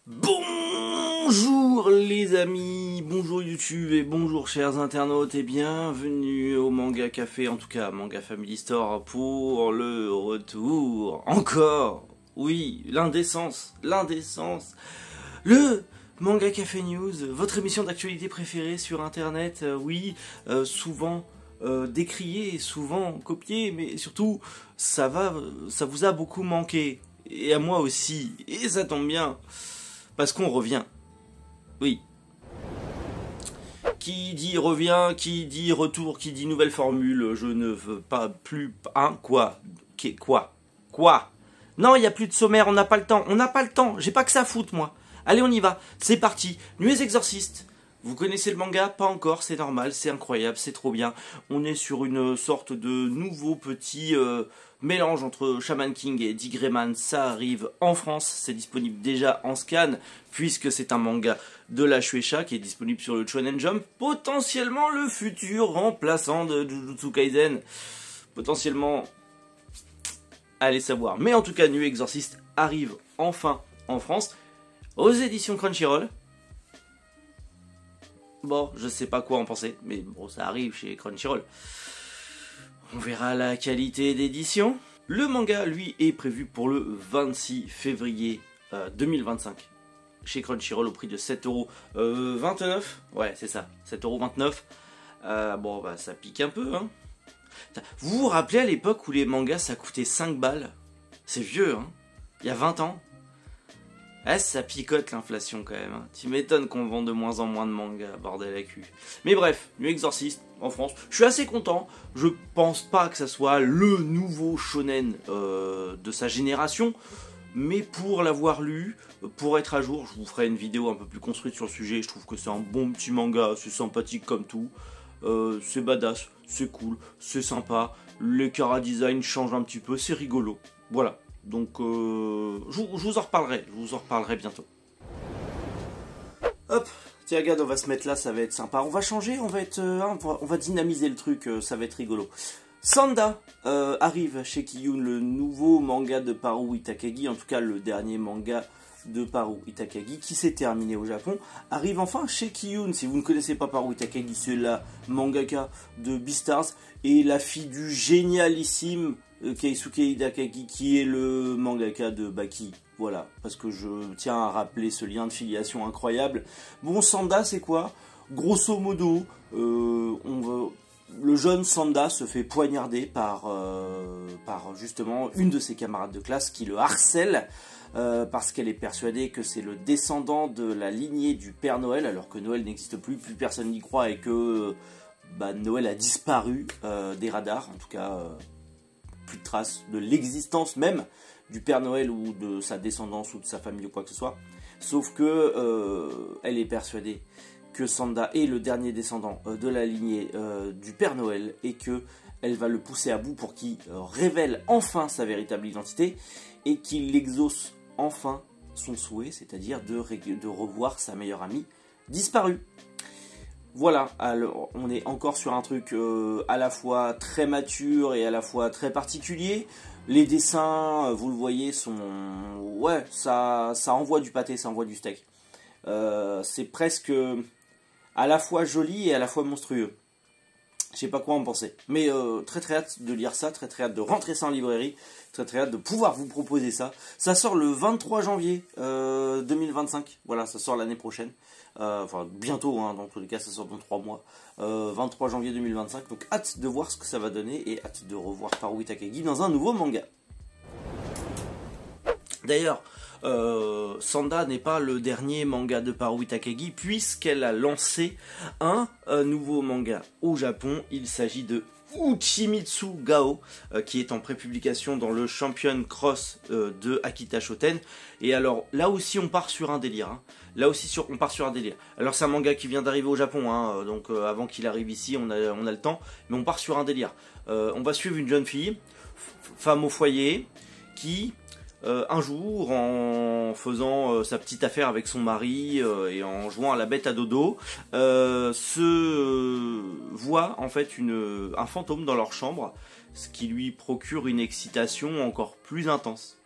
Bonjour les amis, bonjour YouTube et bonjour chers internautes et bienvenue au Manga Café, en tout cas Manga Family Store pour le retour, encore, oui, l'indécence, le Manga Café News, votre émission d'actualité préférée sur internet, souvent décriée, souvent copiée, mais surtout ça vous a beaucoup manqué, et à moi aussi, et ça tombe bien. Parce qu'on revient. Oui. Qui dit revient, qui dit retour, qui dit nouvelle formule, je ne veux pas plus... Hein, quoi? Non, il n'y a plus de sommaire, on n'a pas le temps, j'ai pas que ça à foutre, moi. Allez, on y va, c'est parti. Nuées Exorcistes. Vous connaissez le manga? Pas encore, c'est normal, c'est incroyable, c'est trop bien. On est sur une sorte de nouveau petit mélange entre Shaman King et Dick Grayman. Ça arrive en France, c'est disponible déjà en scan, puisque c'est un manga de la Shueisha qui est disponible sur le Shonen Jump. Potentiellement le futur remplaçant de Jujutsu Kaisen. Potentiellement, allez savoir. Mais en tout cas, Nuées Exorcistes arrive enfin en France, aux éditions Crunchyroll. Bon, je sais pas quoi en penser, mais bon, ça arrive chez Crunchyroll. On verra la qualité d'édition. Le manga, lui, est prévu pour le 26 février 2025 chez Crunchyroll au prix de 7,29€. Ouais, c'est ça, 7,29€. Bon, bah, ça pique un peu, hein. Vous vous rappelez à l'époque où les mangas, ça coûtait 5 balles? C'est vieux, hein. Il y a 20 ans. Ah, ça picote l'inflation quand même, hein. Tu m'étonnes qu'on vend de moins en moins de mangas, bordel à cul. Mais bref, Nuées Exorcistes en France, je suis assez content. Je pense pas que ça soit le nouveau shonen de sa génération, mais pour l'avoir lu, pour être à jour, je vous ferai une vidéo un peu plus construite sur le sujet. Je trouve que c'est un bon petit manga, c'est sympathique comme tout. C'est badass, c'est cool, c'est sympa. Les chara-design changent un petit peu, c'est rigolo. Voilà. Donc, je vous en reparlerai bientôt. Hop, tiens, regarde, on va se mettre là, ça va être sympa. On va changer, on va dynamiser le truc, ça va être rigolo. Sanda arrive chez Kiyun, le nouveau manga de Paru Itakagi, en tout cas le dernier manga de Paru Itakagi qui s'est terminé au Japon, arrive enfin chez Kiyun. Si vous ne connaissez pas Paru Itakagi, c'est la mangaka de Beastars et la fille du génialissime Keisuke Hidakagi, qui est le mangaka de Baki. Voilà, parce que je tiens à rappeler ce lien de filiation incroyable. Bon, Sanda, c'est quoi? Grosso modo, le jeune Sanda se fait poignarder par justement une de ses camarades de classe qui le harcèle parce qu'elle est persuadée que c'est le descendant de la lignée du Père Noël, alors que Noël n'existe plus personne n'y croit et que Noël a disparu des radars, en tout cas... plus de traces de l'existence même du Père Noël ou de sa descendance ou de sa famille ou quoi que ce soit. Sauf que elle est persuadée que Sanda est le dernier descendant de la lignée du Père Noël et que elle va le pousser à bout pour qu'il révèle enfin sa véritable identité et qu'il exauce enfin son souhait, c'est-à-dire de revoir sa meilleure amie disparue. Voilà, alors on est encore sur un truc à la fois très mature et à la fois très particulier. Les dessins, vous le voyez, sont... Ouais, ça envoie du pâté, ça envoie du steak. C'est presque à la fois joli et à la fois monstrueux. Je sais pas quoi en penser. Mais très hâte de lire ça, très hâte de rentrer ça en librairie, très hâte de pouvoir vous proposer ça. Ça sort le 23 janvier 2025, voilà, ça sort l'année prochaine. Enfin, bientôt, hein, dans tous les cas, ça sort dans 3 mois. 23 janvier 2025, donc hâte de voir ce que ça va donner et hâte de revoir Paru Itakagi dans un nouveau manga. D'ailleurs, Sanda n'est pas le dernier manga de Paru Itakagi puisqu'elle a lancé un nouveau manga au Japon. Il s'agit de Uchimitsu Gao qui est en prépublication dans le Champion Cross de Akita Shoten. Et alors là aussi on part sur un délire, hein. On part sur un délire. Alors c'est un manga qui vient d'arriver au Japon, hein, donc avant qu'il arrive ici on a le temps, mais on part sur un délire. On va suivre une jeune fille, femme au foyer, qui un jour, en faisant sa petite affaire avec son mari et en jouant à la bête à dodo, se voit en fait un fantôme dans leur chambre, ce qui lui procure une excitation encore plus intense.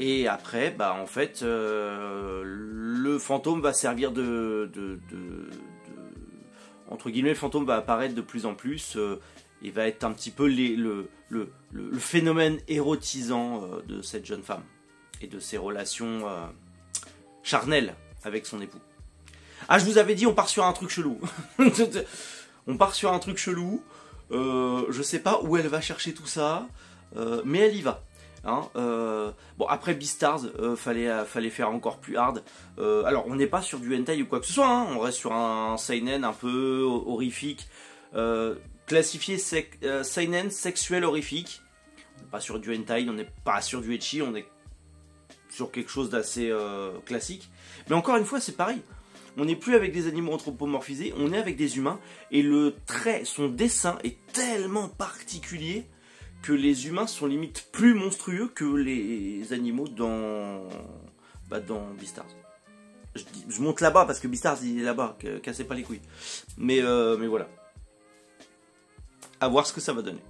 Et après, bah en fait, le fantôme va servir entre guillemets, le fantôme va apparaître de plus en plus et va être un petit peu le phénomène érotisant de cette jeune femme et de ses relations charnelles avec son époux. Ah, je vous avais dit, on part sur un truc chelou. On part sur un truc chelou. Je sais pas où elle va chercher tout ça, mais elle y va. Hein, bon, après Beastars, fallait faire encore plus hard. Alors, on n'est pas sur du hentai ou quoi que ce soit, hein, on reste sur un seinen un peu horrifique, classifié seinen sexuel horrifique. On n'est pas sur du hentai, on n'est pas sur du ecchi, on est sur quelque chose d'assez classique. Mais encore une fois, c'est pareil. On n'est plus avec des animaux anthropomorphisés, on est avec des humains, et son dessin est tellement particulier que les humains sont limite plus monstrueux que les animaux dans Beastars. Je monte là-bas parce que Beastars il est là-bas, cassez pas les couilles. Mais voilà. À voir ce que ça va donner.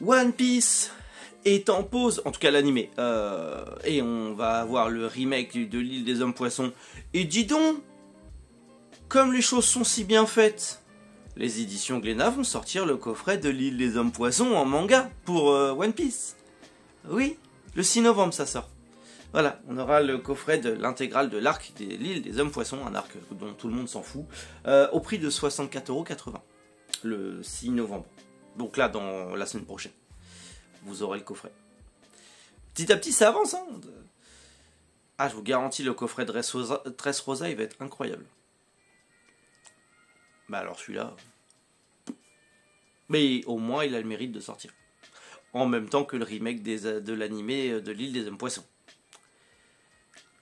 One Piece est en pause, en tout cas l'animé. Et on va avoir le remake de l'île des hommes poissons. Et dis donc, comme les choses sont si bien faites, les éditions Glénat vont sortir le coffret de l'île des hommes poissons en manga pour One Piece. Oui, le 6 novembre ça sort. Voilà, on aura le coffret de l'intégrale de l'arc de l'île des hommes poissons, un arc dont tout le monde s'en fout, au prix de 64,80 € le 6 novembre. Donc là, dans la semaine prochaine, vous aurez le coffret. Petit à petit, ça avance. Hein. Ah, je vous garantis, le coffret de Dressrosa, il va être incroyable. Bah alors celui-là... Mais au moins, il a le mérite de sortir. En même temps que le remake de l'animé de l'île des hommes poissons.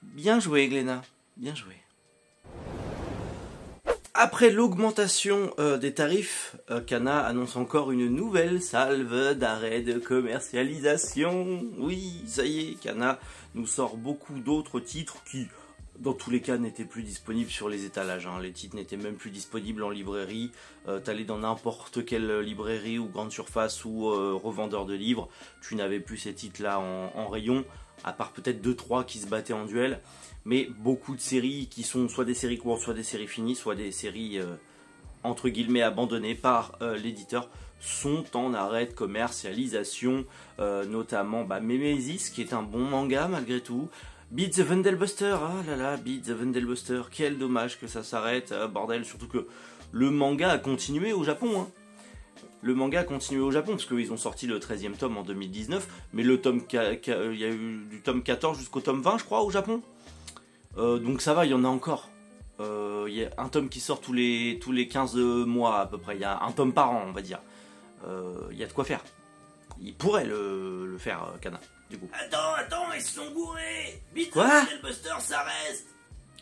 Bien joué, Glénat. Bien joué. Après l'augmentation des tarifs, Kana annonce encore une nouvelle salve d'arrêt de commercialisation. Oui, ça y est, Kana nous sort beaucoup d'autres titres qui, dans tous les cas, n'étaient plus disponibles sur les étalages. Hein. Les titres n'étaient même plus disponibles en librairie. T'allais dans n'importe quelle librairie ou grande surface ou revendeur de livres. Tu n'avais plus ces titres-là en rayon, à part peut-être 2-3 qui se battaient en duel. Mais beaucoup de séries qui sont soit des séries courtes, soit des séries finies, soit des séries entre guillemets abandonnées par l'éditeur, sont en arrêt de commercialisation, notamment Memesis, qui est un bon manga malgré tout. Beat the Vendelbuster, ah là là, Beat the Vendelbuster, quel dommage que ça s'arrête, bordel, surtout que le manga a continué au Japon. Hein. Le manga a continué au Japon, parce qu'ils ont sorti le 13e tome en 2019, mais il y a eu du tome 14 jusqu'au tome 20, je crois, au Japon. Donc ça va, il y en a encore. Il y a un tome qui sort tous les 15 mois à peu près. Il y a un tome par an, on va dire. Il y a de quoi faire. Il pourrait le faire, Kana, du coup. Attends, ils se sont gourés. Beat the Buster, ça reste.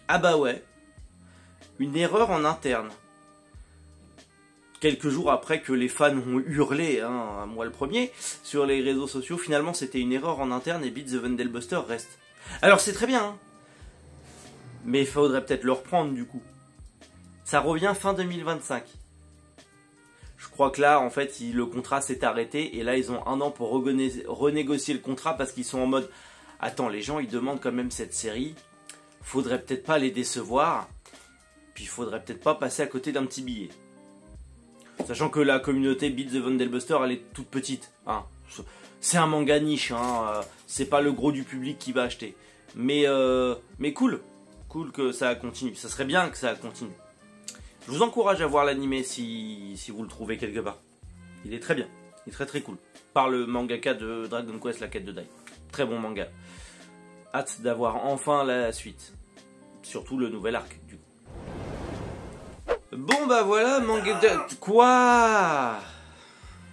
Ah bah ouais. Une erreur en interne. Quelques jours après que les fans ont hurlé, hein, moi le premier, sur les réseaux sociaux, finalement c'était une erreur en interne et Beat the Vendelbuster reste. Alors c'est très bien, hein. Mais il faudrait peut-être le reprendre du coup. Ça revient fin 2025. Je crois que là, en fait, le contrat s'est arrêté et là, ils ont un an pour renégocier le contrat parce qu'ils sont en mode « Attends, les gens, ils demandent quand même cette série. Faudrait peut-être pas les décevoir. Puis il faudrait peut-être pas passer à côté d'un petit billet. » Sachant que la communauté Beat the Vendelbuster, elle est toute petite. Hein. C'est un manga niche. Hein. C'est pas le gros du public qui va acheter. Mais cool. Cool que ça continue. Ça serait bien que ça continue. Je vous encourage à voir l'animé si vous le trouvez quelque part. Il est très bien. Il est très très cool. Par le mangaka de Dragon Quest, la quête de Dai. Très bon manga. Hâte d'avoir enfin la suite. Surtout le nouvel arc, du coup. Bon bah voilà, manga de... Quoi?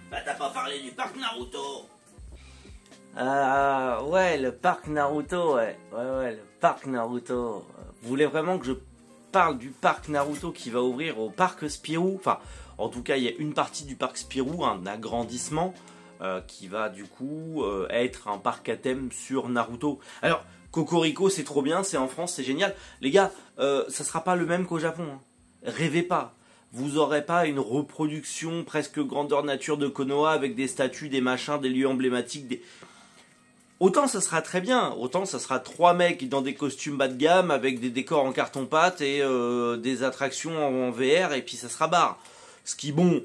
Bah t'as pas parlé du parc Naruto. Ah ouais, le parc Naruto, ouais, le parc Naruto. Vous voulez vraiment que je parle du parc Naruto qui va ouvrir au parc Spirou? Enfin, en tout cas, il y a une partie du parc Spirou, un agrandissement, qui va du coup être un parc à thème sur Naruto. Alors, Cocorico, c'est trop bien, c'est en France, c'est génial. Les gars, ça sera pas le même qu'au Japon. Hein. Rêvez pas. Vous aurez pas une reproduction presque grandeur nature de Konoha avec des statues, des machins, des lieux emblématiques, autant ça sera très bien, autant ça sera 3 mecs dans des costumes bas de gamme avec des décors en carton-pâte et des attractions en VR et puis ça sera barre. Ce qui, bon,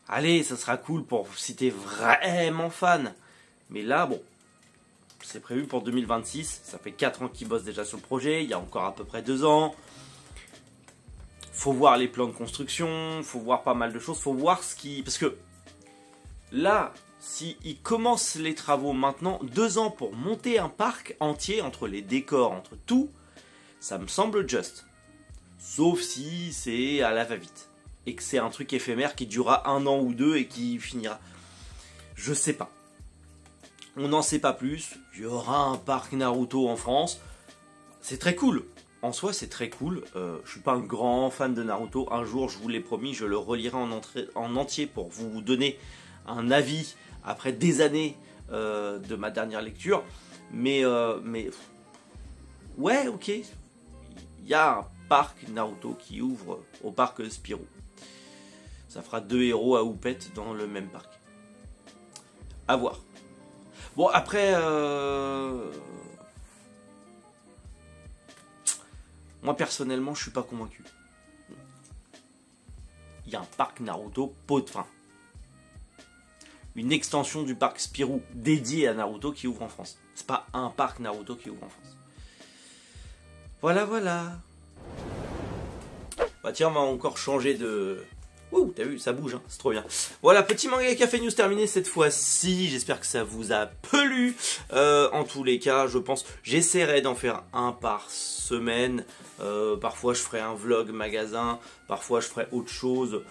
allez, ça sera cool pour si t'es vraiment fan. Mais là, bon, c'est prévu pour 2026, ça fait 4 ans qu'ils bossent déjà sur le projet, il y a encore à peu près 2 ans. Faut voir les plans de construction, faut voir pas mal de choses, faut voir ce qui... Parce que là, s'ils commencent les travaux maintenant, 2 ans pour monter un parc entier, entre les décors, entre tout, ça me semble juste. Sauf si c'est à la va-vite. Et que c'est un truc éphémère qui durera 1 an ou 2 et qui finira. Je sais pas. On n'en sait pas plus. Il y aura un parc Naruto en France. C'est très cool. En soi, c'est très cool. Je suis pas un grand fan de Naruto. Un jour, je vous l'ai promis, je le relirai en entier pour vous donner un avis après des années de ma dernière lecture. Mais ouais, ok. Il y a un parc Naruto qui ouvre au parc Spirou. Ça fera 2 héros à houppette dans le même parc. À voir. Bon, après... Moi, personnellement, je suis pas convaincu. Il y a un parc Naruto pot de fin. Une extension du parc Spirou dédié à Naruto qui ouvre en France. C'est pas un parc Naruto qui ouvre en France. Voilà, voilà. Bah tiens, on va encore changer de... Ouh, t'as vu, ça bouge, hein, c'est trop bien. Voilà, petit manga café news terminé cette fois-ci. J'espère que ça vous a plu. En tous les cas, je pense, j'essaierai d'en faire un par semaine. Parfois, je ferai un vlog magasin. Parfois, je ferai autre chose.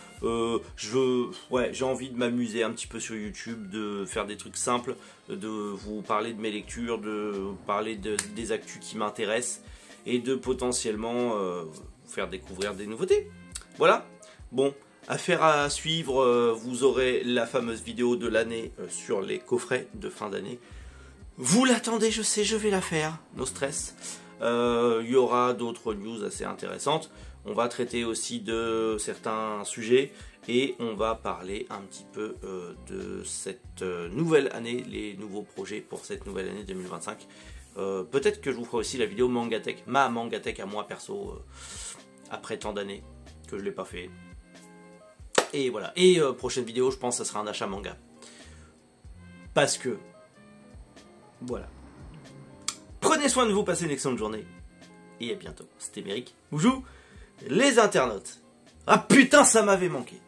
J'ai envie de m'amuser un petit peu sur YouTube, de faire des trucs simples, de vous parler de mes lectures, de vous parler des actus qui m'intéressent et de potentiellement vous faire découvrir des nouveautés. Voilà. Bon. Affaire à suivre, vous aurez la fameuse vidéo de l'année sur les coffrets de fin d'année. Vous l'attendez, je sais, je vais la faire, no stress. Il y aura d'autres news assez intéressantes. On va traiter aussi de certains sujets et on va parler un petit peu de cette nouvelle année, les nouveaux projets pour cette nouvelle année 2025. Peut-être que je vous ferai aussi la vidéo Mangatech, ma Mangatech à moi perso, après tant d'années que je ne l'ai pas fait. Et voilà. Et prochaine vidéo, je pense que ça sera un achat manga. Parce que... Voilà. Prenez soin de vous, passez une excellente journée. Et à bientôt. C'était Méric. Bonjour les internautes. Ah putain, ça m'avait manqué.